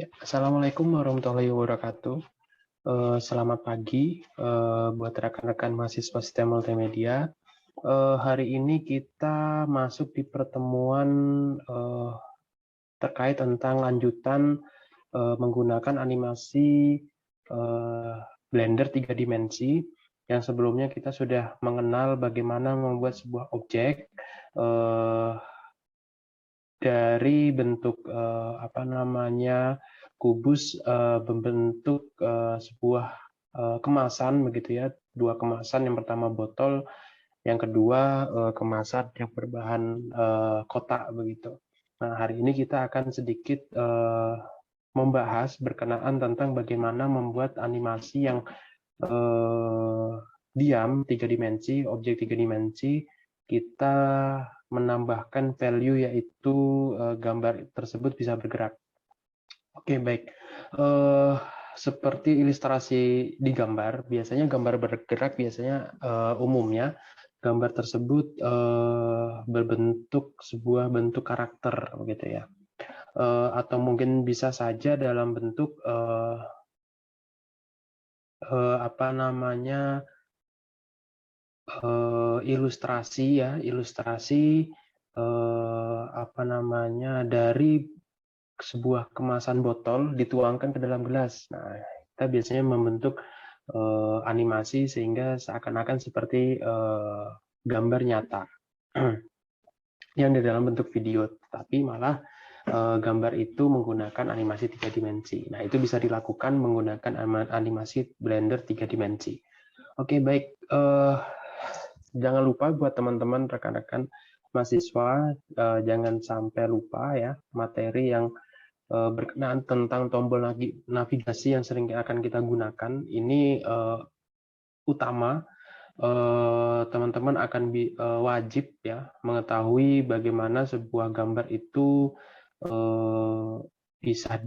Ya, Assalamualaikum warahmatullahi wabarakatuh. Selamat pagi buat rekan-rekan mahasiswa sistem multimedia. Hari ini kita masuk di pertemuan eh, terkait tentang lanjutan menggunakan animasi eh, Blender 3 dimensi. Yang sebelumnya kita sudah mengenal bagaimana membuat sebuah objek eh, dari bentuk kubus membentuk sebuah kemasan begitu ya, dua kemasan, yang pertama botol, yang kedua kemasan yang berbahan kotak begitu. Nah, hari ini kita akan sedikit membahas berkenaan tentang bagaimana membuat animasi yang diam 3 dimensi, objek 3 dimensi. Kita menambahkan value, yaitu gambar tersebut bisa bergerak. Oke, baik. Seperti ilustrasi di gambar, biasanya gambar bergerak biasanya umumnya gambar tersebut berbentuk sebuah bentuk karakter begitu ya. Atau mungkin bisa saja dalam bentuk ilustrasi ya, ilustrasi dari sebuah kemasan botol dituangkan ke dalam gelas. Nah, kita biasanya membentuk animasi sehingga seakan-akan seperti gambar nyata yang di dalam bentuk video, tapi malah gambar itu menggunakan animasi 3 dimensi. Nah, itu bisa dilakukan menggunakan animasi Blender 3 dimensi. Oke, baik. Jangan lupa buat teman-teman rekan-rekan mahasiswa, jangan sampai lupa ya materi yang berkenaan tentang tombol navigasi yang sering akan kita gunakan. Ini utama. Teman-teman akan wajib ya mengetahui bagaimana sebuah gambar itu bisa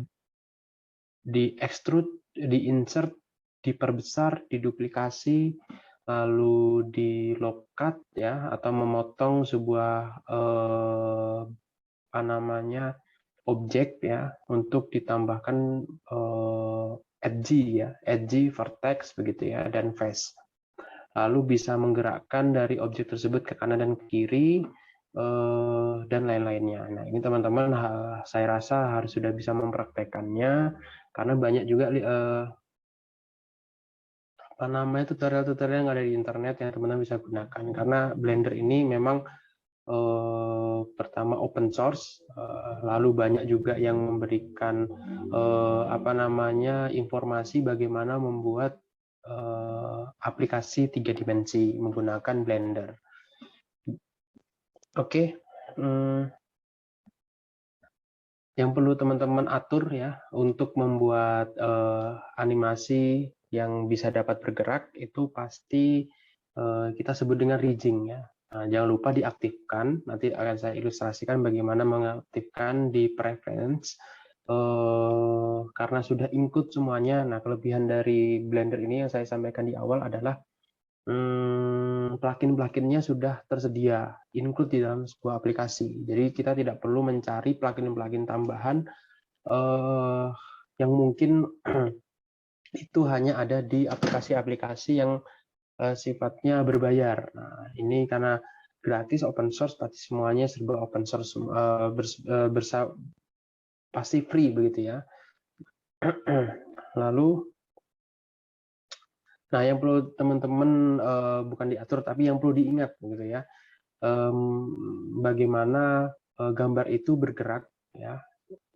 di-extrude, di-insert, diperbesar, diduplikasi, lalu di low cut ya, atau memotong sebuah objek ya untuk ditambahkan edgy, vertex begitu ya, dan face. Lalu bisa menggerakkan dari objek tersebut ke kanan dan ke kiri dan lain-lainnya. Nah, ini teman-teman saya rasa harus sudah bisa mempraktekannya, karena banyak juga tutorial-tutorial yang ada di internet yang teman-teman bisa gunakan. Karena Blender ini memang pertama open source, lalu banyak juga yang memberikan informasi bagaimana membuat aplikasi 3 dimensi menggunakan Blender. Oke, yang perlu teman-teman atur ya untuk membuat animasi yang bisa dapat bergerak itu pasti kita sebut dengan rigging ya. Nah, jangan lupa diaktifkan. Nanti akan saya ilustrasikan bagaimana mengaktifkan di preference. Karena sudah include semuanya. Nah, kelebihan dari Blender ini yang saya sampaikan di awal adalah plugin-pluginnya sudah tersedia, include di dalam sebuah aplikasi. Jadi kita tidak perlu mencari plugin-plugin tambahan yang mungkin itu hanya ada di aplikasi-aplikasi yang sifatnya berbayar. Nah, ini karena gratis, open source, pasti semuanya serba open source, pasti free begitu ya. Lalu, nah yang perlu teman-teman bukan diatur, tapi yang perlu diingat begitu ya. Bagaimana gambar itu bergerak ya.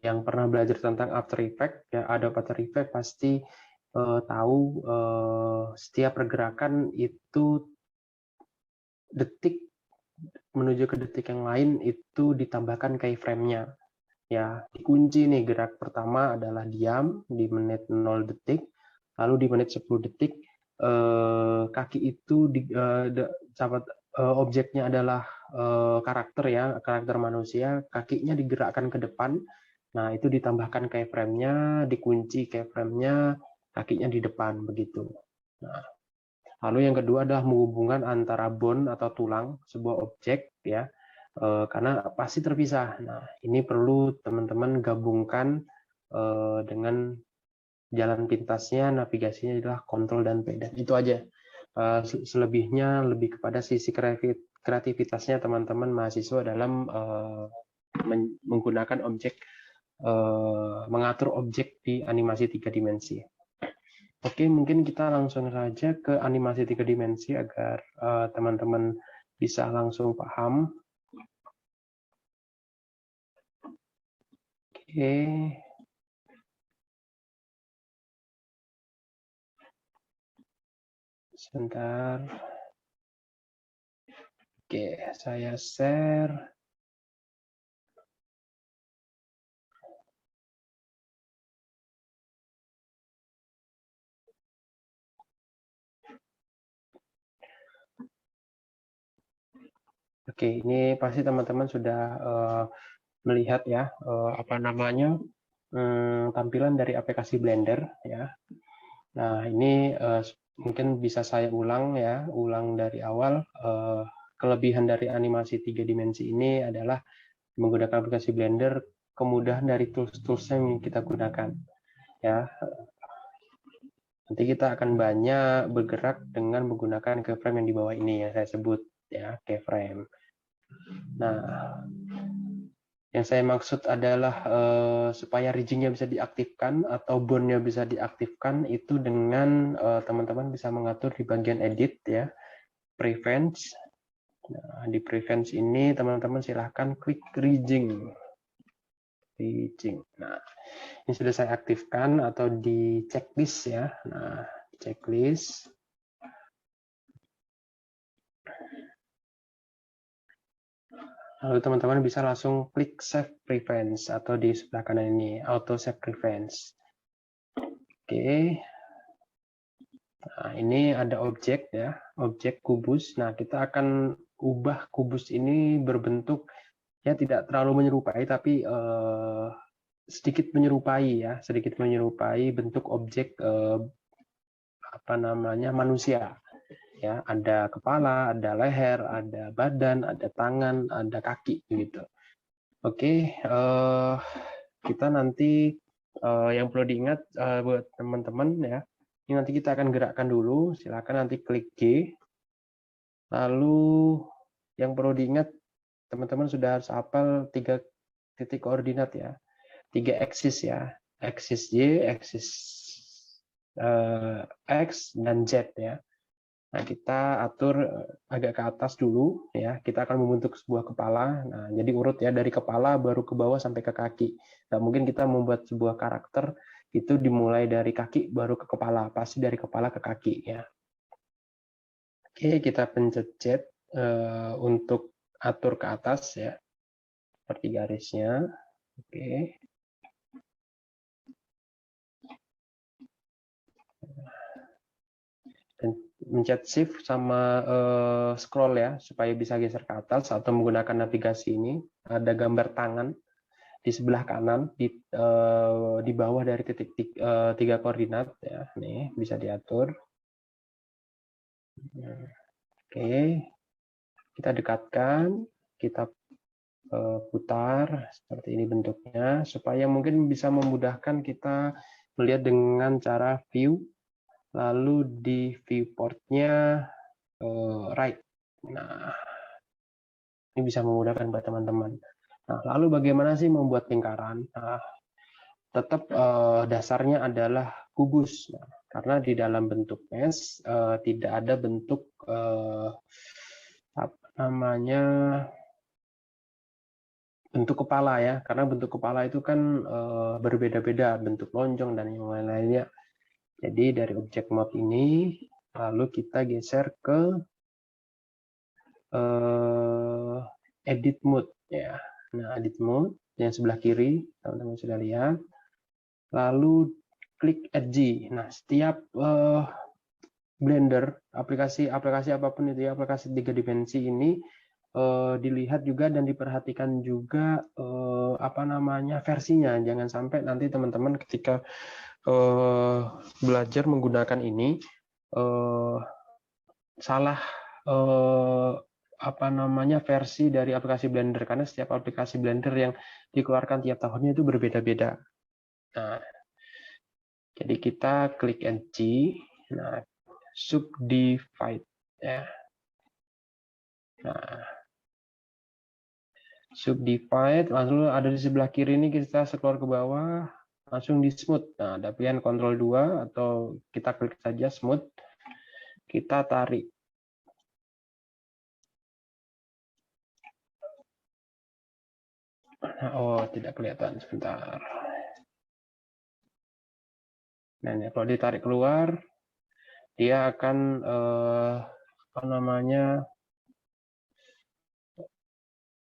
Yang pernah belajar tentang After Effects ya, Adobe After Effects pasti tahu setiap pergerakan itu detik menuju ke detik yang lain itu ditambahkan keyframe-nya. Ya, dikunci nih, gerak pertama adalah diam di menit 0 detik, lalu di menit 10 detik kaki itu objeknya adalah karakter ya, karakter manusia, kakinya digerakkan ke depan. Nah, itu ditambahkan keyframe-nya, dikunci keyframe-nya, kakinya di depan begitu. Nah, lalu yang kedua adalah menghubungkan antara bone atau tulang sebuah objek ya, karena pasti terpisah. Nah, ini perlu teman-teman gabungkan dengan jalan pintasnya, navigasinya adalah Ctrl dan P, dan itu aja. Selebihnya lebih kepada sisi kreativitasnya teman-teman mahasiswa dalam menggunakan objek, mengatur objek di animasi 3 dimensi. Oke, mungkin kita langsung saja ke animasi 3 dimensi agar teman-teman bisa langsung paham. Oke. Sebentar. Oke, saya share. Oke, ini pasti teman-teman sudah melihat ya apa namanya tampilan dari aplikasi Blender ya. Nah, ini mungkin bisa saya ulang ya, ulang dari awal. Kelebihan dari animasi 3 dimensi ini adalah menggunakan aplikasi Blender, kemudahan dari tools-tools yang kita gunakan ya. Nanti kita akan banyak bergerak dengan menggunakan keyframe yang di bawah ini ya, saya sebut ya, keyframe. Nah, yang saya maksud adalah supaya rigging-nya bisa diaktifkan atau bone-nya bisa diaktifkan itu dengan teman-teman bisa mengatur di bagian edit ya, prevents. Nah, di prevents ini teman-teman silahkan klik rigging. Nah, ini sudah saya aktifkan atau di checklist ya. Nah, checklist. Lalu teman-teman bisa langsung klik Save Preference atau di sebelah kanan ini Auto Save Preference. Oke. Nah, ini ada objek ya, objek kubus. Nah, kita akan ubah kubus ini berbentuk ya tidak terlalu menyerupai tapi sedikit menyerupai ya, sedikit menyerupai bentuk objek apa namanya manusia. Ya, ada kepala, ada leher, ada badan, ada tangan, ada kaki gitu. Oke, kita nanti yang perlu diingat buat teman-teman ya, ini nanti kita akan gerakkan dulu. Silakan nanti klik G. Lalu yang perlu diingat teman-teman sudah harus hafal 3 titik koordinat ya, 3 aksis ya, aksis Y, aksis X dan Z ya. Nah, kita atur agak ke atas dulu ya. Kita akan membentuk sebuah kepala. Nah, jadi urut ya dari kepala baru ke bawah sampai ke kaki. Nah, mungkin kita membuat sebuah karakter itu dimulai dari kaki baru ke kepala. Pasti dari kepala ke kaki ya. Oke, kita pencet Z untuk atur ke atas ya. Seperti garisnya. Oke. Dan mencet shift sama scroll ya supaya bisa geser ke atas atau menggunakan navigasi ini. Ada gambar tangan di sebelah kanan di bawah dari titik 3 koordinat ya. Nih bisa diatur. Oke. Kita dekatkan, kita putar seperti ini bentuknya supaya mungkin bisa memudahkan kita melihat dengan cara view. Lalu di viewportnya right. Nah, ini bisa memudahkan buat teman-teman. Nah, lalu bagaimana sih membuat lingkaran? Nah, tetap dasarnya adalah kubus. Nah, karena di dalam bentuk mesh tidak ada bentuk apa namanya bentuk kepala ya. Karena bentuk kepala itu kan berbeda-beda, bentuk lonjong dan yang lain-lainnya. Jadi dari objek map ini lalu kita geser ke edit mode ya. Nah, edit mode yang sebelah kiri teman-teman sudah lihat. Lalu klik edge. Nah, setiap Blender, aplikasi apapun itu ya, aplikasi 3 dimensi ini dilihat juga dan diperhatikan juga apa namanya versinya. Jangan sampai nanti teman-teman ketika belajar menggunakan ini salah apa namanya versi dari aplikasi Blender, karena setiap aplikasi Blender yang dikeluarkan tiap tahunnya itu berbeda-beda. Nah, jadi kita klik edge. Nah, subdivide ya. Nah, subdivide lalu ada di sebelah kiri ini, kita scroll ke bawah langsung di smooth. Nah, ada pilihan Ctrl 2 atau kita klik saja smooth. Kita tarik. Oh, tidak kelihatan, sebentar. Nah, ini kalau ditarik keluar, dia akan apa namanya?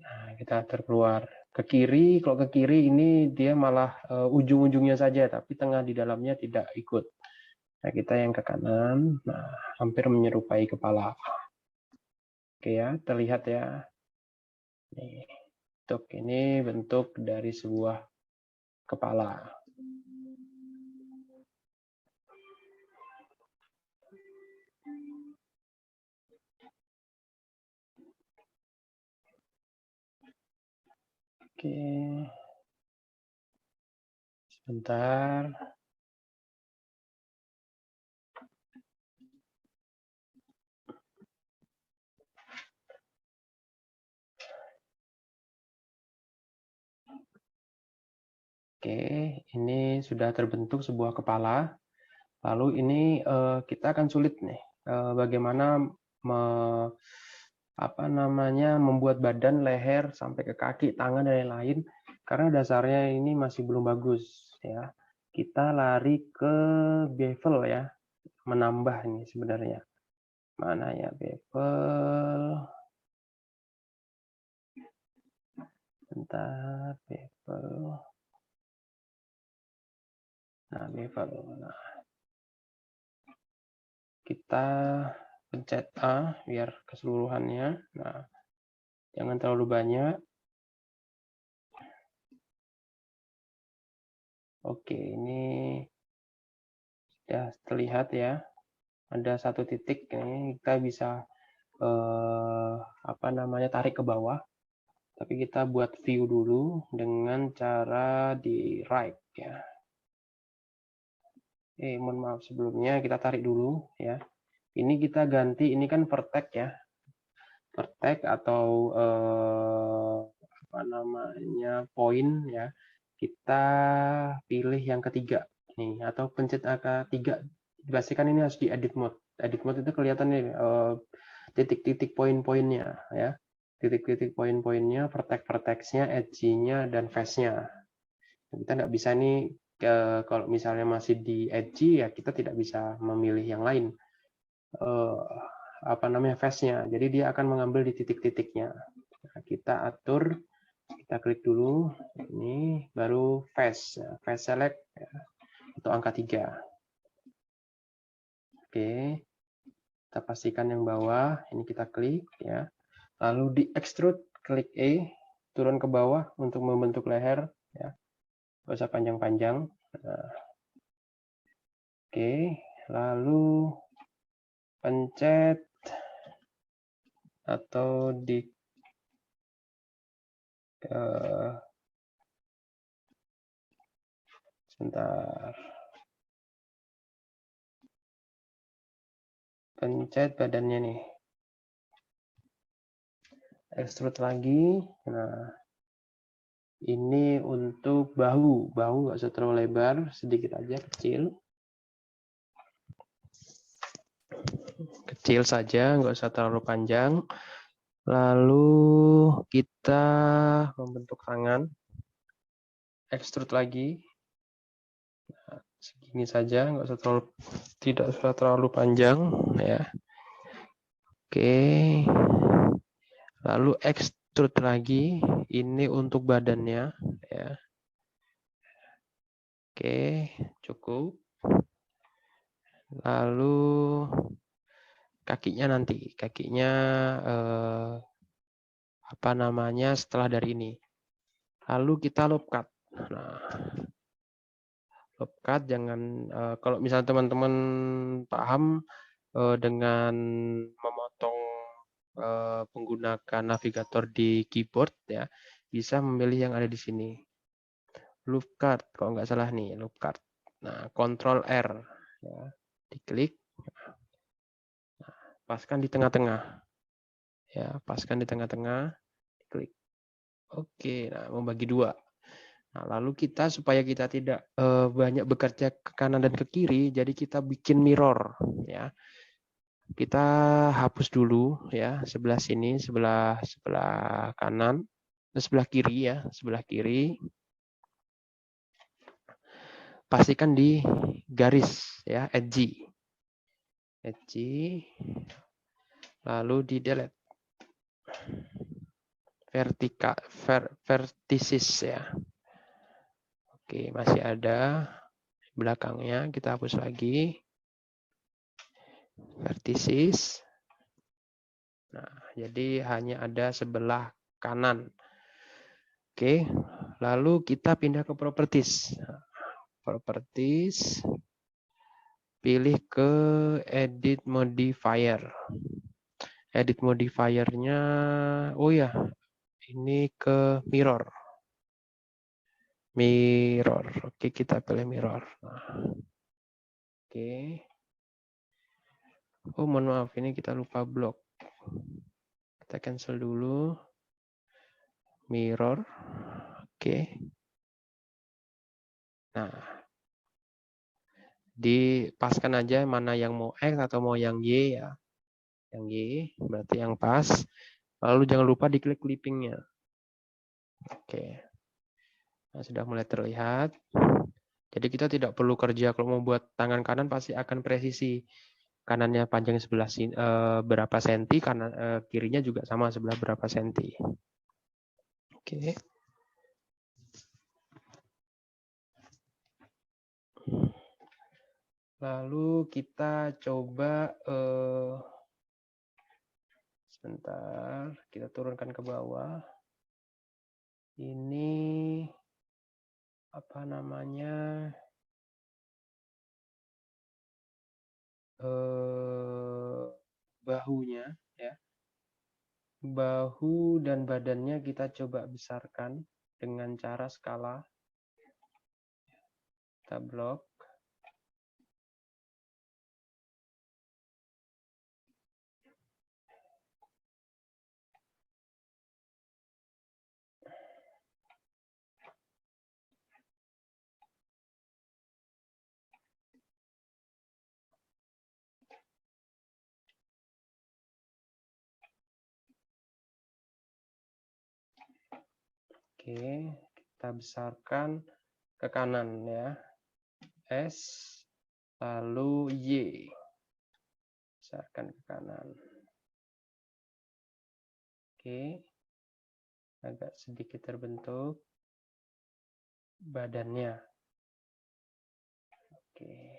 Nah, kita terkeluar ke kiri. Kalau ke kiri ini dia malah ujung-ujungnya saja, tapi tengah di dalamnya tidak ikut. Nah, kita yang ke kanan, nah hampir menyerupai kepala. Oke ya, terlihat ya. Nih, ini bentuk dari sebuah kepala. Oke, sebentar. Oke, ini sudah terbentuk sebuah kepala. Lalu ini kita akan sulit nih, bagaimana membuat badan, leher, sampai ke kaki, tangan, dan lain-lain. Karena dasarnya ini masih belum bagus ya. Kita lari ke bevel ya, menambah ini sebenarnya. Mana ya bevel? Bentar, bevel. Nah, bevel. Nah, kita pencet A biar keseluruhannya. Nah, jangan terlalu banyak. Oke, ini sudah terlihat ya. Ada satu titik ini kita bisa tarik ke bawah. Tapi kita buat view dulu dengan cara di right ya. Mohon maaf sebelumnya, kita tarik dulu ya. Ini kita ganti, ini kan vertex ya. Vertex atau poin ya. Kita pilih yang ketiga nih, atau pencet angka 3. Dipastikan ini harus di edit mode. Edit mode itu kelihatan nih titik-titik poin-poinnya ya. Titik-titik poin-poinnya, vertex-vertexnya, edge-nya, dan face-nya. Kita nggak bisa nih, kalau misalnya masih di edge ya kita tidak bisa memilih yang lain. Face-nya. Jadi dia akan mengambil di titik-titiknya. Nah, kita atur, kita klik dulu ini, baru face select ya, untuk angka 3. Oke, kita pastikan yang bawah ini kita klik ya, lalu di extrude, klik E, turun ke bawah untuk membentuk leher ya, nggak usah panjang-panjang. Nah, oke, lalu pencet atau di sebentar, pencet badannya nih, extrude lagi. Nah, ini untuk bahu nggak usah terlalu lebar, sedikit aja, kecil saja, nggak usah terlalu panjang. Lalu kita membentuk tangan, extrude lagi, nah, segini saja, tidak usah terlalu panjang ya. Oke, lalu extrude lagi, ini untuk badannya ya. Oke, cukup. Lalu kakinya nanti, setelah dari ini. Lalu kita loop cut. Nah, loop cut jangan, kalau misalnya teman-teman paham dengan memotong menggunakan navigator di keyboard ya, bisa memilih yang ada di sini. loop card, kalau nggak salah nih, loop card. Nah, Ctrl R, ya, diklik, paskan di tengah-tengah, ya, paskan di tengah-tengah, klik. Oke, nah membagi dua. Nah, lalu kita supaya kita tidak banyak bekerja ke kanan dan ke kiri, jadi kita bikin mirror, ya. Kita hapus dulu, ya, sebelah sini, sebelah kanan, sebelah kiri, ya, sebelah kiri. Pastikan di garis, ya, edgy, lalu di delete, vertices, ya. Oke, masih ada belakangnya, kita hapus lagi. Vertices. Nah, jadi hanya ada sebelah kanan. Oke, lalu kita pindah ke properties. Properties, pilih ke edit modifier. Edit modifiernya, oh ya, ini ke mirror. Mirror, oke, kita pilih mirror. Nah, oke. Oh, mohon maaf, ini kita lupa blok. Kita cancel dulu. Mirror, oke. Nah, dipaskan aja mana yang mau X atau mau yang Y, ya. Yang Y berarti yang pas. Lalu jangan lupa diklik clippingnya. Oke. Nah, sudah mulai terlihat. Jadi kita tidak perlu kerja kalau mau buat tangan kanan pasti akan presisi. Kanannya panjang sebelah sini, berapa senti, kanan kirinya juga sama sebelah berapa senti. Oke. Lalu kita coba sebentar, kita turunkan ke bawah. Ini apa namanya? Bahunya, ya. Bahu dan badannya kita coba besarkan dengan cara skala. Kita blok. Oke, kita besarkan ke kanan, ya. S, lalu Y. Besarkan ke kanan. Oke. Agak sedikit terbentuk badannya. Oke.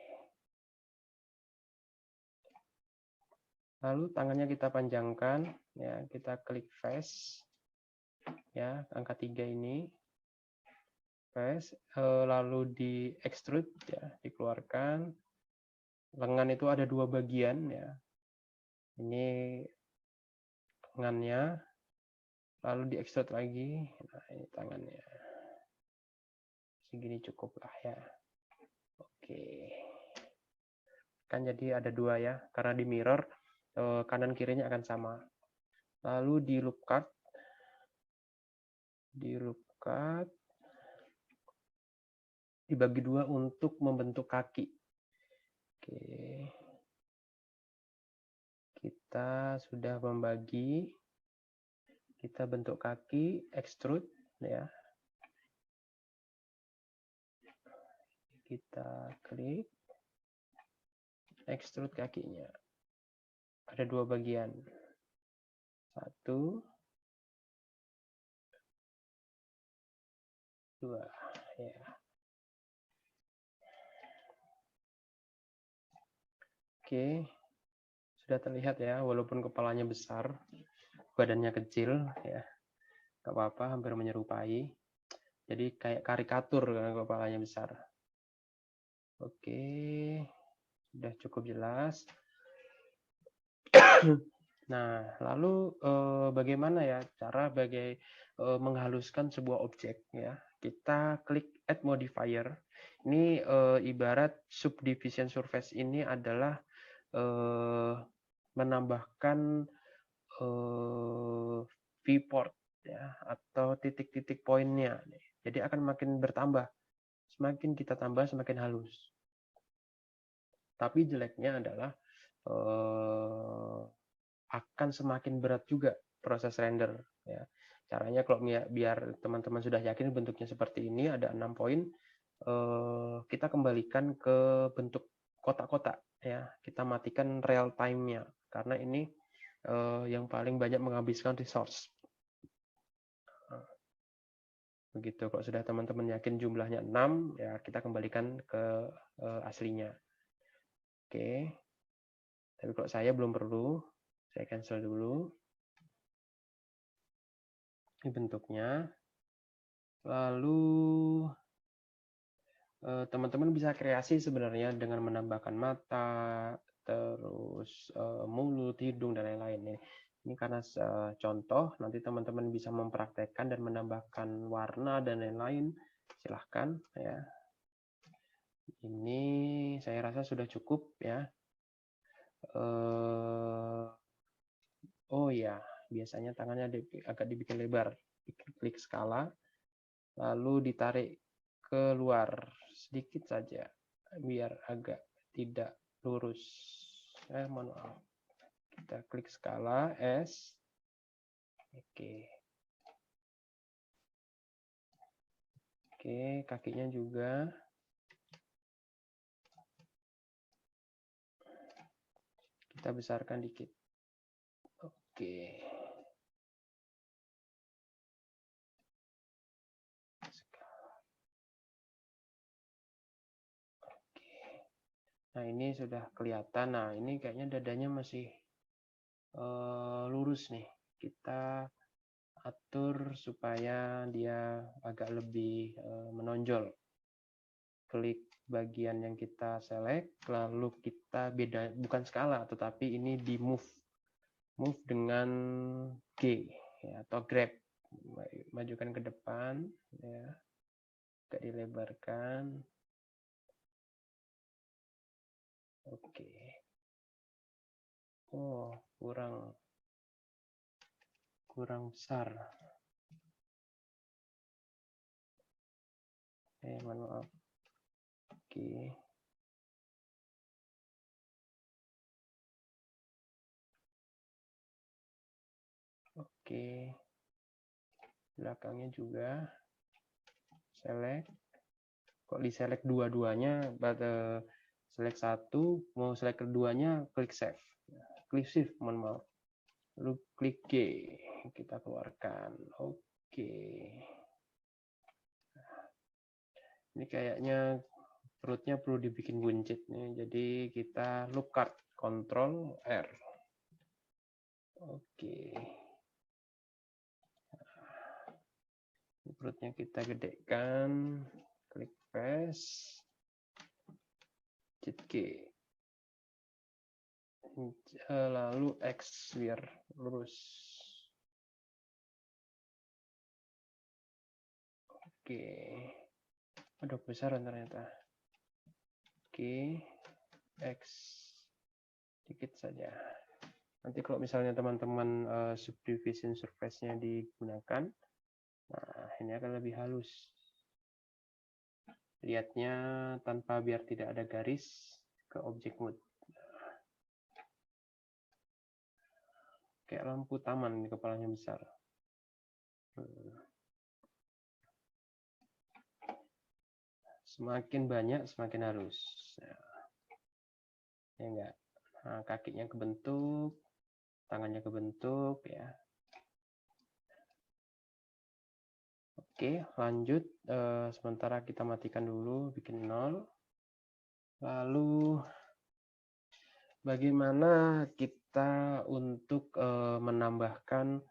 Lalu tangannya kita panjangkan, ya, kita klik face, ya, angka 3 ini. Face, lalu di extrude, ya, dikeluarkan. Lengan itu ada dua bagian, ya. Ini lengannya, lalu di extrude lagi. Nah, ini tangannya. Segini cukup lah, ya. Oke. Kan jadi ada dua, ya, karena di mirror kanan kirinya akan sama. Lalu di loop cut, dibagi dua untuk membentuk kaki. Oke, kita sudah membagi, kita bentuk kaki, extrude, ya. Kita klik, extrude kakinya. Ada dua bagian, satu, dua, ya. Oke, sudah terlihat, ya, walaupun kepalanya besar, badannya kecil, ya, nggak apa-apa, hampir menyerupai. Jadi kayak karikatur kan kepalanya besar. Oke, sudah cukup jelas. Nah, lalu bagaimana, ya, cara menghaluskan sebuah objek, ya. kita klik add modifier. Ini ibarat subdivision surface ini adalah menambahkan viewport ya, atau titik-titik poinnya. Jadi akan makin bertambah. Semakin kita tambah, semakin halus. Tapi jeleknya adalah akan semakin berat juga proses render. Ya. Caranya kalau biar teman-teman sudah yakin bentuknya seperti ini, ada 6 poin, kita kembalikan ke bentuk kotak-kotak. Ya. Kita matikan real time-nya, karena ini yang paling banyak menghabiskan resource. Begitu, kalau sudah teman-teman yakin jumlahnya 6, ya kita kembalikan ke aslinya. Oke. Tapi kalau saya belum perlu, saya cancel dulu. Ini bentuknya. Lalu teman-teman bisa kreasi sebenarnya dengan menambahkan mata, terus mulut, hidung, dan lain-lain. Ini karena contoh, nanti teman-teman bisa mempraktekkan dan menambahkan warna dan lain-lain. Silahkan ya. Ini saya rasa sudah cukup ya. Oh ya, biasanya tangannya agak dibikin lebar. Klik skala, lalu ditarik keluar sedikit saja, biar agak tidak lurus. Mohon maaf. Kita klik skala S. Oke. Oke, kakinya juga. Kita besarkan dikit. Oke. Nah, ini sudah kelihatan. Nah, ini kayaknya dadanya masih lurus nih. Kita atur supaya dia agak lebih menonjol. Klik bagian yang kita select, lalu kita beda, bukan skala, tetapi ini di move dengan G ya, atau grab, majukan ke depan ya, agak dilebarkan. Oke. Oh, kurang besar. Mohon maaf. Oke. Oke. Belakangnya juga select. Kok di select dua-duanya, select satu, mau select keduanya, klik save. Klik shift, mohon maaf. Lalu klik G, kita keluarkan. Oke. Ini kayaknya perutnya perlu dibikin buncit nih. Jadi kita lookup Ctrl R. Oke. Perutnya kita gedekan, klik paste, Shift G. Lalu X biar lurus. Oke. Aduh, besar ternyata. Oke. X dikit saja. Nanti kalau misalnya teman-teman subdivision surface-nya digunakan, nah ini akan lebih halus. Lihatnya tanpa, biar tidak ada garis, ke object mode. Kayak lampu taman, kepalanya besar. Semakin banyak, semakin halus. Ya enggak? Nah, kakinya kebentuk, tangannya kebentuk ya. Oke, lanjut. Sementara kita matikan dulu, bikin 0. Lalu bagaimana kita untuk menambahkan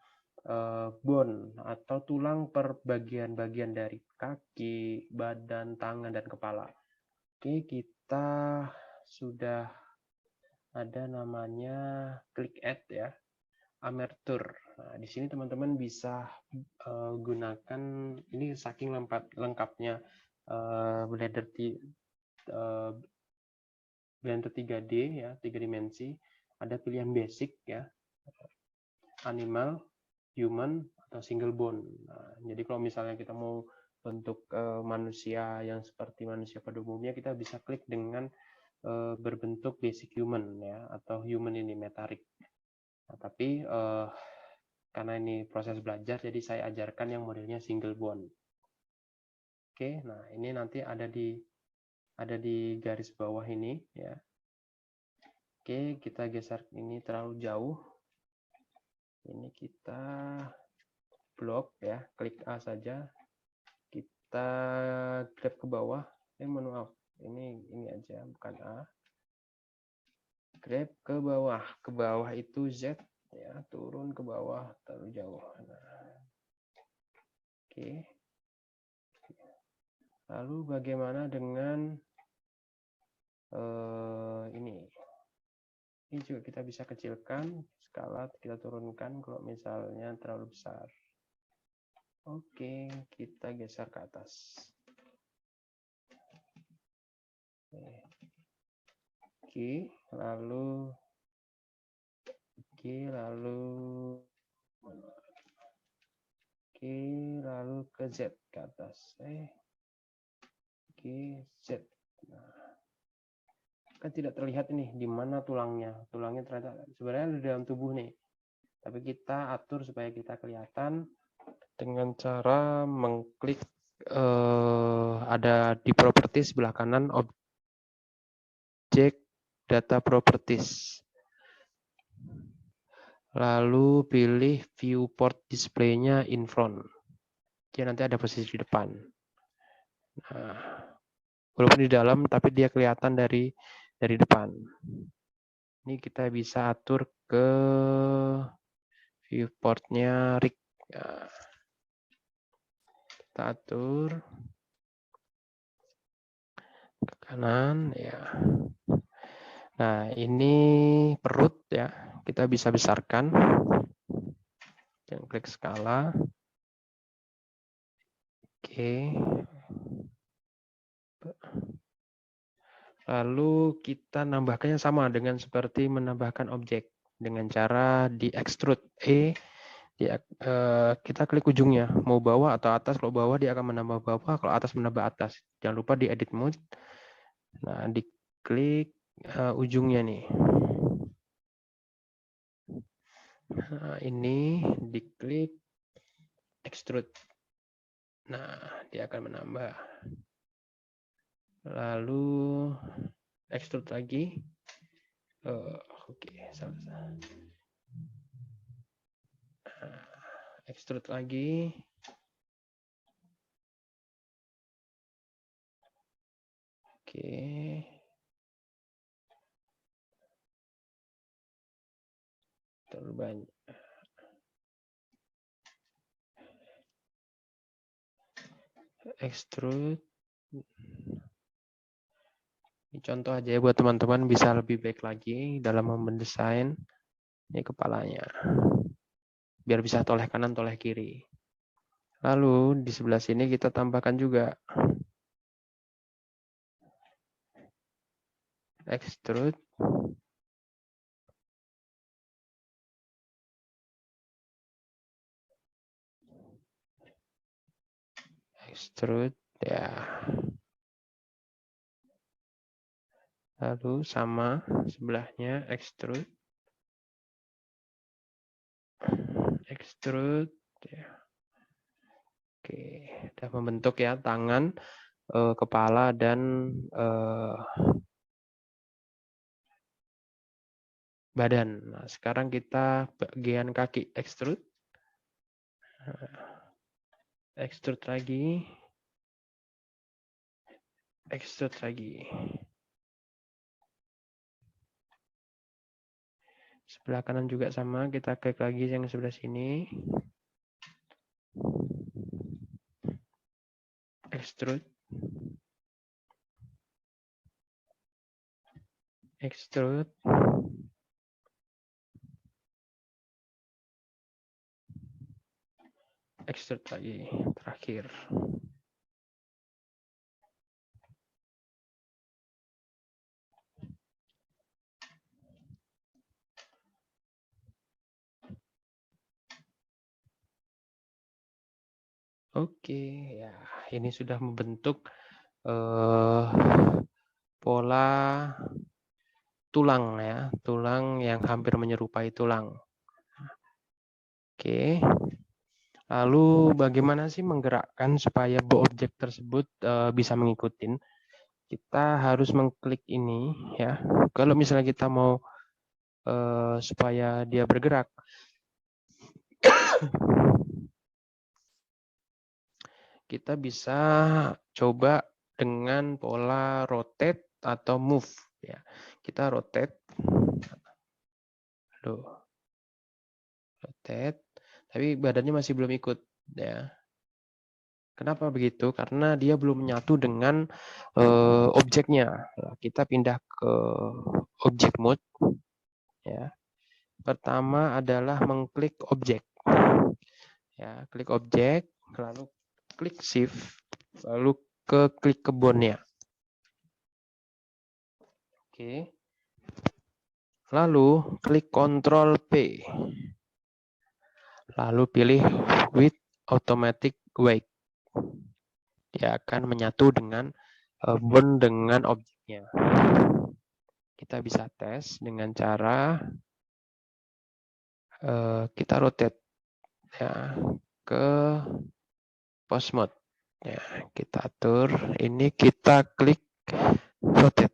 bone atau tulang per bagian-bagian dari kaki, badan, tangan, dan kepala. Oke, kita sudah ada namanya klik add ya, Amertur. Nah, di sini teman-teman bisa gunakan, ini saking lengkapnya Blender Blender 3D ya, 3 dimensi, ada pilihan basic ya, animal, human, atau single bone. Nah, jadi kalau misalnya kita mau bentuk manusia yang seperti manusia pada umumnya, kita bisa klik dengan berbentuk basic human ya, atau human ini metarik. Nah, tapi karena ini proses belajar, jadi saya ajarkan yang modelnya single bone. Oke, nah ini nanti ada di garis bawah ini ya. Oke, kita geser ini terlalu jauh. Ini kita blok ya, klik A saja. Kita grab ke bawah. Maaf, ini aja, bukan A. Grab ke bawah. Ke bawah itu Z ya, turun ke bawah terlalu jauh. Nah. Oke. Lalu bagaimana dengan ini? Ini juga kita bisa kecilkan, skala kita turunkan kalau misalnya terlalu besar. Oke, kita geser ke atas. Oke, lalu ke Z ke atas. Oke, Z. Nah, kan tidak terlihat ini di mana tulangnya. Tulangnya ternyata sebenarnya di dalam tubuh nih. Tapi kita atur supaya kita kelihatan dengan cara mengklik ada di properties sebelah kanan objek data properties. Lalu pilih viewport display-nya in front. Jadi nanti ada posisi di depan. Nah, walaupun di dalam tapi dia kelihatan dari depan. Ini kita bisa atur ke viewportnya rig. Nah, kita atur ke kanan ya. Nah, ini perut ya. Kita bisa besarkan. Dan klik skala. Oke. Lalu kita nambahkannya sama dengan seperti menambahkan objek dengan cara di extrude kita klik ujungnya mau bawah atau atas. Kalau bawah dia akan menambah bawah, kalau atas menambah atas. Jangan lupa di edit mode. Nah, diklik ujungnya nih. Nah, ini diklik extrude. Nah, dia akan menambah. Lalu extrude lagi. Oke, salah. Extrude lagi. Oke. Terlalu banyak. Extrude. Ini contoh aja ya buat teman-teman bisa lebih baik lagi dalam mendesain. Ini kepalanya. Biar bisa toleh kanan, toleh kiri. Lalu di sebelah sini kita tambahkan juga extrude. Extrude ya. Lalu sama sebelahnya extrude. Extrude ya. Oke, udah membentuk ya tangan, kepala dan badan. Nah, sekarang kita bagian kaki extrude. Extrude lagi. Extrude lagi. Sebelah kanan juga sama, kita klik lagi yang sebelah sini. Extrude. Extrude. extrude lagi terakhir. Oke, ya ini sudah membentuk pola tulang ya, tulang yang hampir menyerupai tulang. Oke. Lalu bagaimana sih menggerakkan supaya objek tersebut bisa mengikuti? Kita harus mengklik ini ya. Kalau misalnya kita mau supaya dia bergerak, kita bisa coba dengan pola rotate atau move ya. Kita rotate. Aduh. Rotate, tapi badannya masih belum ikut ya. Kenapa begitu? Karena dia belum menyatu dengan objeknya. Nah, kita pindah ke object mode ya. Pertama adalah mengklik objek. Ya, klik objek, lalu klik shift, lalu klik kebonnya. Oke. Lalu klik Ctrl P. Lalu pilih with automatic weight. Dia akan menyatu dengan bond dengan objeknya. Kita bisa tes dengan cara kita rotate ya ke pose mode. Ya, kita atur. Ini kita klik rotate.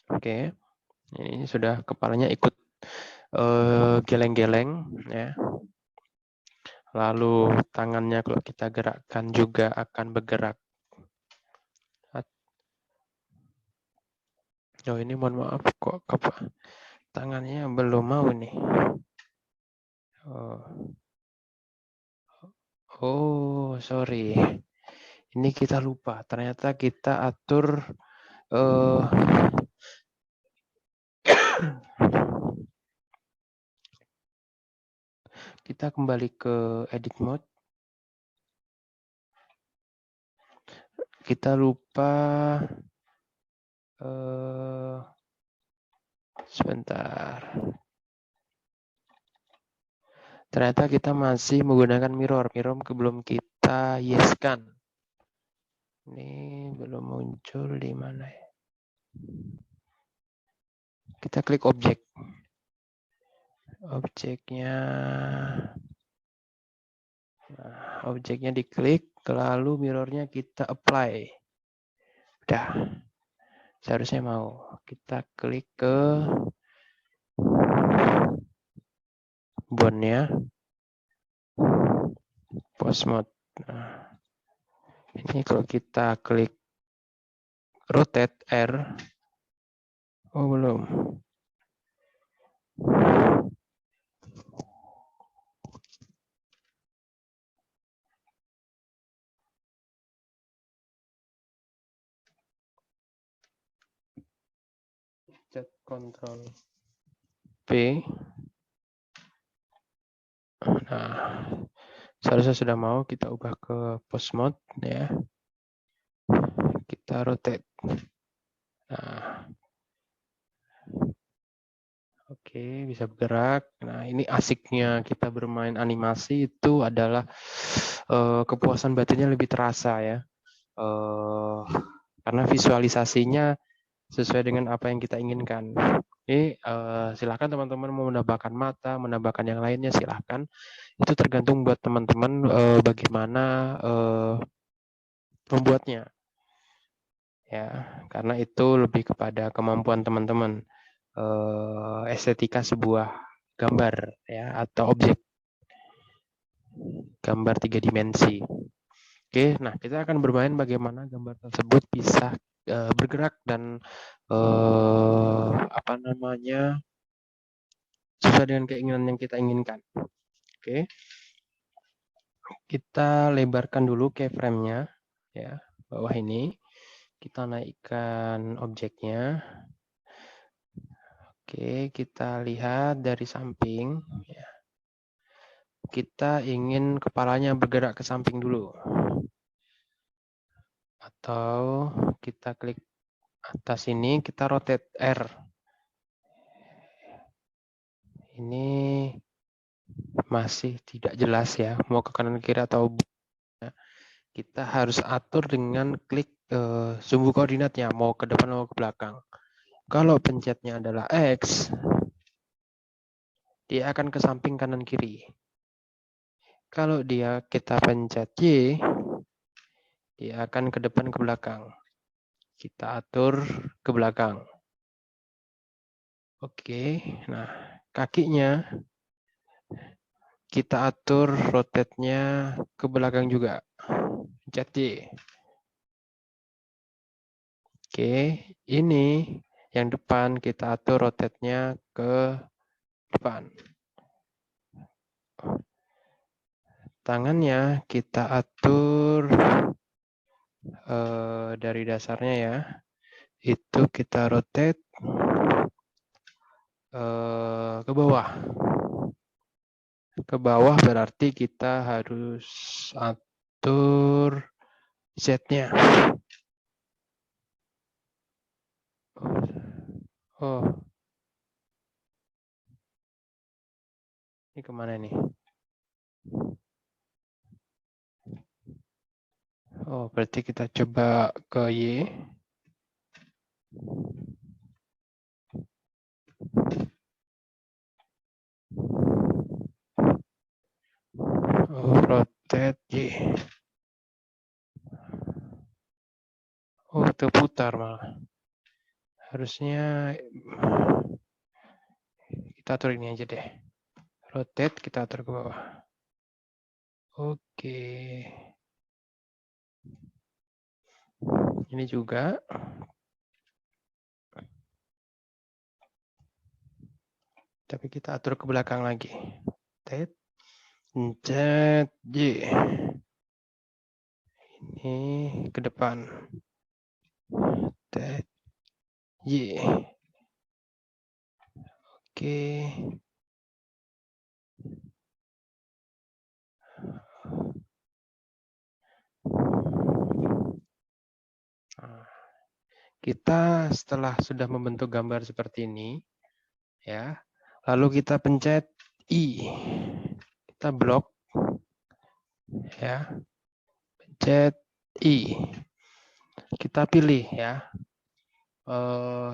Oke, ini sudah kepalanya ikut geleng-geleng ya. Lalu tangannya kalau kita gerakkan juga akan bergerak. Oh ini mohon maaf kok tangannya belum mau nih. Oh sorry. Ini kita lupa. Ternyata kita atur kita kembali ke edit mode. Kita lupa sebentar. Ternyata kita masih menggunakan mirror. Mirror belum kita yes-kan. Ini belum muncul di mana ya? Kita klik objek. Objeknya. Nah, objeknya diklik, lalu mirrornya kita apply. Udah. Seharusnya mau. Kita klik ke bondnya. Pose mode. Nah, ini kalau kita klik rotate R. Oh, belum. Pencet Ctrl P. Nah, seharusnya sudah mau kita ubah ke pose mode ya. Kita rotate. Nah, oke, bisa bergerak. Nah, ini asiknya kita bermain animasi itu adalah kepuasan batinnya lebih terasa ya. Karena visualisasinya sesuai dengan apa yang kita inginkan. Oke, silakan teman-teman mau menambahkan mata, menambahkan yang lainnya silakan. Itu tergantung buat teman-teman bagaimana membuatnya. Ya, karena itu lebih kepada kemampuan teman-teman. Estetika sebuah gambar ya atau objek gambar 3 dimensi. Oke, nah kita akan bermain bagaimana gambar tersebut bisa bergerak dan apa namanya sesuai dengan keinginan yang kita inginkan. Oke, kita lebarkan dulu keyframe-nya ya bawah ini. Kita naikkan objeknya. Oke, kita lihat dari samping. Ya. Kita ingin kepalanya bergerak ke samping dulu. Atau kita klik atas ini, kita rotate R. Ini masih tidak jelas ya, mau ke kanan kiri atau kita harus atur dengan klik sumbu koordinatnya, mau ke depan mau ke belakang. Kalau pencetnya adalah X, dia akan ke samping kanan kiri. Kalau kita pencet Y, dia akan ke depan ke belakang. Kita atur ke belakang. Oke, nah kakinya kita atur rotate-nya ke belakang juga. Pencet Y. Oke, ini yang depan kita atur rotate-nya ke depan. Tangannya kita atur dari dasarnya ya. Itu kita rotate ke bawah. Ke bawah berarti kita harus atur Z-nya. Oh, ini kemana nih? Oh, berarti kita coba ke Y. Oh, rotate Y. Oh, terputar malah. Harusnya kita atur ini aja deh. Rotate, kita atur ke bawah. Oke. Ini juga. Tapi kita atur ke belakang lagi. Rotate. Pencet Y. Ini ke depan. Rotate Y. Oke. Nah, kita setelah sudah membentuk gambar seperti ini, ya, lalu kita pencet I, kita blok, ya, pencet I, kita pilih ya,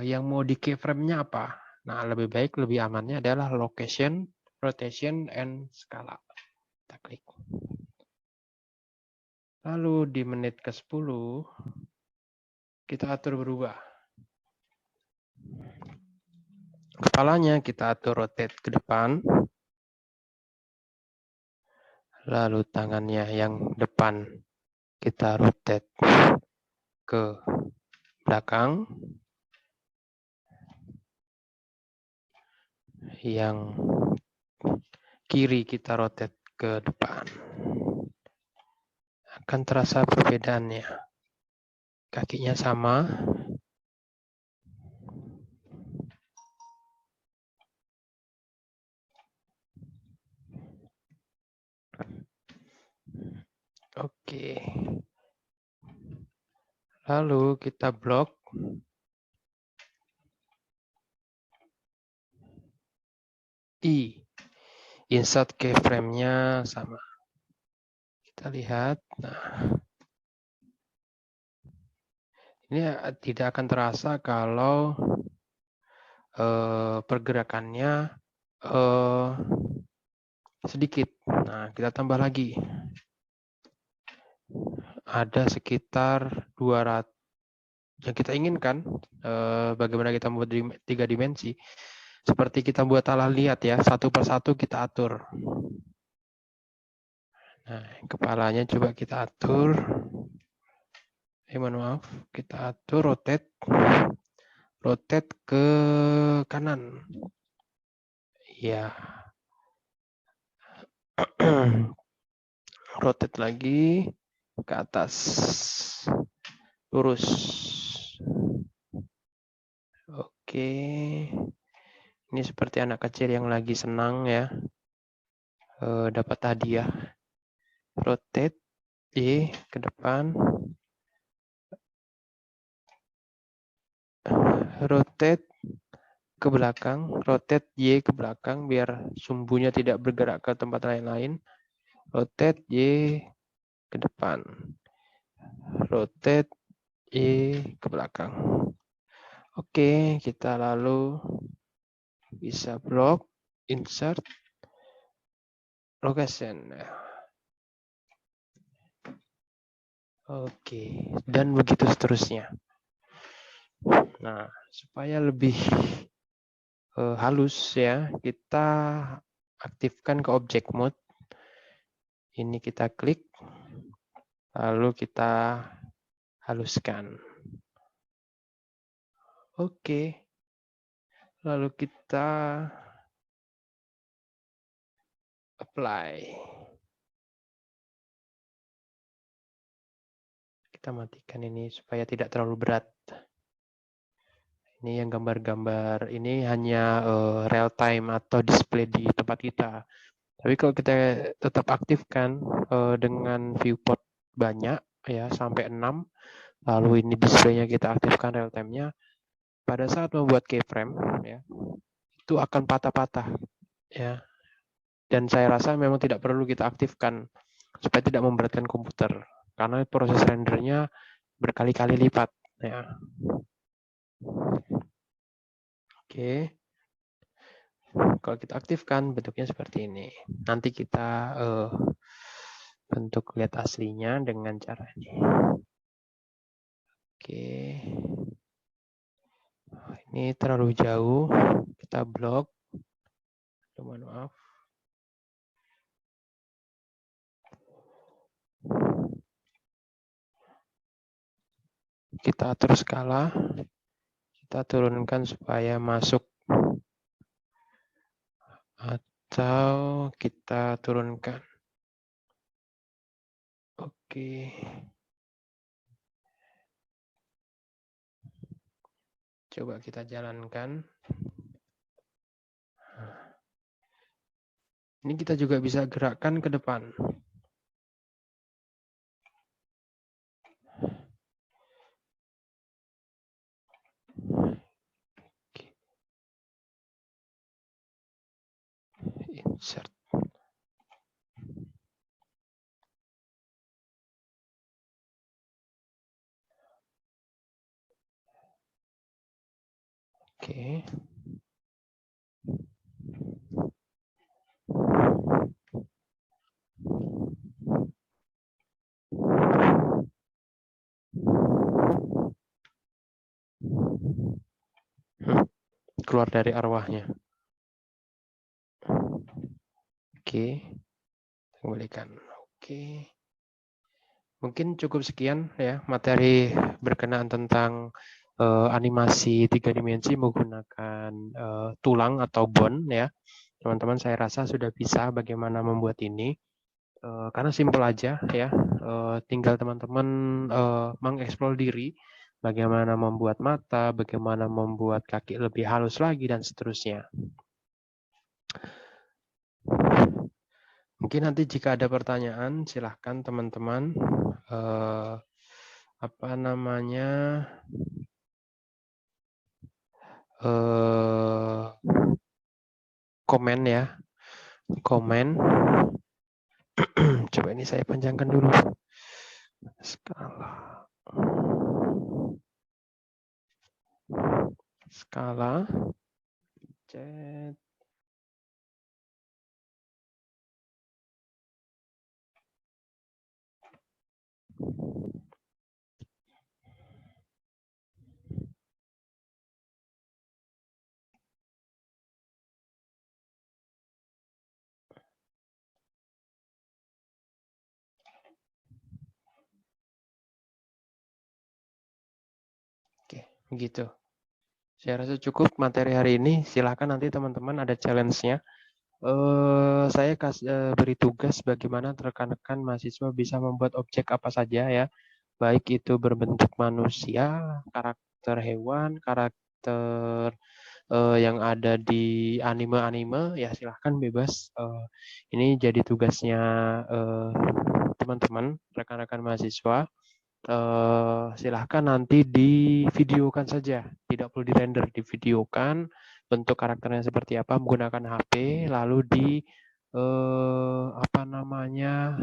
yang mau di keyframe-nya apa. Nah, lebih baik, lebih amannya adalah location, rotation, and skala. Kita klik. Lalu di menit ke-10, kita atur berubah. Kepalanya kita atur rotate ke depan. Lalu tangannya yang depan kita rotate ke belakang. Yang kiri kita rotate ke depan. Akan terasa perbedaannya. Kakinya sama. Oke. Lalu kita blok. I. Insert keyframe-nya sama. Kita lihat. Nah, ini tidak akan terasa kalau pergerakannya sedikit. Nah, kita tambah lagi. Ada sekitar 200 yang kita inginkan. Bagaimana kita membuat 3 dimensi. Seperti kita buat alat lihat ya, satu persatu kita atur. Nah, kepalanya coba kita atur. Mohon maaf, kita atur rotate. Rotate ke kanan. Ya. Rotate lagi ke atas. Lurus. Oke. Ini seperti anak kecil yang lagi senang ya, dapat hadiah. Rotate Y ke depan. Rotate ke belakang, rotate Y ke belakang biar sumbunya tidak bergerak ke tempat lain-lain. Rotate Y ke depan. Rotate Y ke belakang. Oke, kita lalu bisa blok, insert, location. Oke, dan begitu seterusnya. Nah, supaya lebih halus ya, kita aktifkan ke object mode. Ini kita klik, lalu kita haluskan. Oke, lalu kita apply. Kita matikan ini supaya tidak terlalu berat. Ini yang gambar-gambar ini hanya real time atau display di tempat kita. Tapi kalau kita tetap aktifkan dengan viewport banyak ya sampai 6, lalu ini displaynya kita aktifkan real time-nya, pada saat membuat keyframe ya itu akan patah-patah ya. Dan saya rasa memang tidak perlu kita aktifkan supaya tidak memberatkan komputer karena proses rendernya berkali-kali lipat ya. Oke. Kalau kita aktifkan bentuknya seperti ini. Nanti kita bentuk lihat aslinya dengan cara ini. Oke. Ini terlalu jauh. Kita blok. Mohon maaf. Kita atur skala. Kita turunkan supaya masuk. Atau kita turunkan. Oke. Coba kita jalankan. Ini kita juga bisa gerakkan ke depan. Insert. Oke. Keluar dari arwahnya. Oke. Kembalikan. Oke. Mungkin cukup sekian ya materi berkenaan tentang animasi 3 dimensi menggunakan tulang atau bone ya. Teman-teman saya rasa sudah bisa bagaimana membuat ini. Karena simpel aja ya. Tinggal teman-teman mengeksplor diri bagaimana membuat mata, bagaimana membuat kaki lebih halus lagi dan seterusnya. Mungkin nanti jika ada pertanyaan silahkan teman-teman komen ya, komen. Coba ini saya panjangkan dulu skala chat. Oke, begitu. Saya rasa cukup materi hari ini. Silahkan nanti teman-teman ada challenge-nya. Saya beri tugas bagaimana rekan-rekan mahasiswa bisa membuat objek apa saja ya. Baik itu berbentuk manusia, karakter hewan, karakter yang ada di anime-anime, ya silahkan bebas. Ini jadi tugasnya teman-teman, rekan-rekan mahasiswa. Silahkan nanti divideokan saja, tidak perlu dirender, divideokan bentuk karakternya seperti apa menggunakan HP, lalu di apa namanya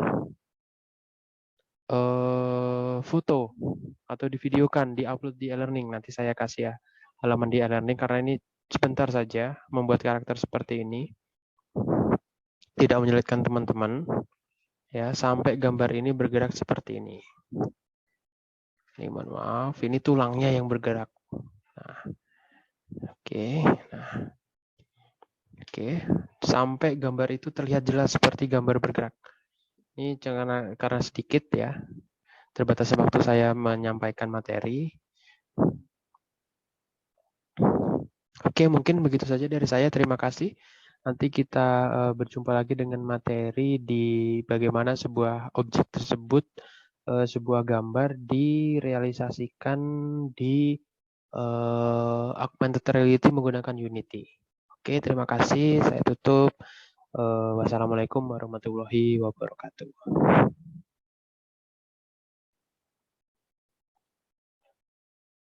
foto atau divideokan, diupload di e-learning. Nanti saya kasih ya halaman di e-learning karena ini sebentar saja membuat karakter seperti ini, tidak menyulitkan teman-teman ya, sampai gambar ini bergerak seperti ini. Ini mohon maaf, ini tulangnya yang bergerak. Nah, oke. Nah, oke. Sampai gambar itu terlihat jelas seperti gambar bergerak. Ini jangan karena sedikit ya. Terbatas waktu saya menyampaikan materi. Oke, mungkin begitu saja dari saya. Terima kasih. Nanti kita berjumpa lagi dengan materi di bagaimana sebuah objek tersebut, sebuah gambar direalisasikan di augmented reality menggunakan Unity. Oke, terima kasih. Saya tutup. Wassalamualaikum warahmatullahi wabarakatuh.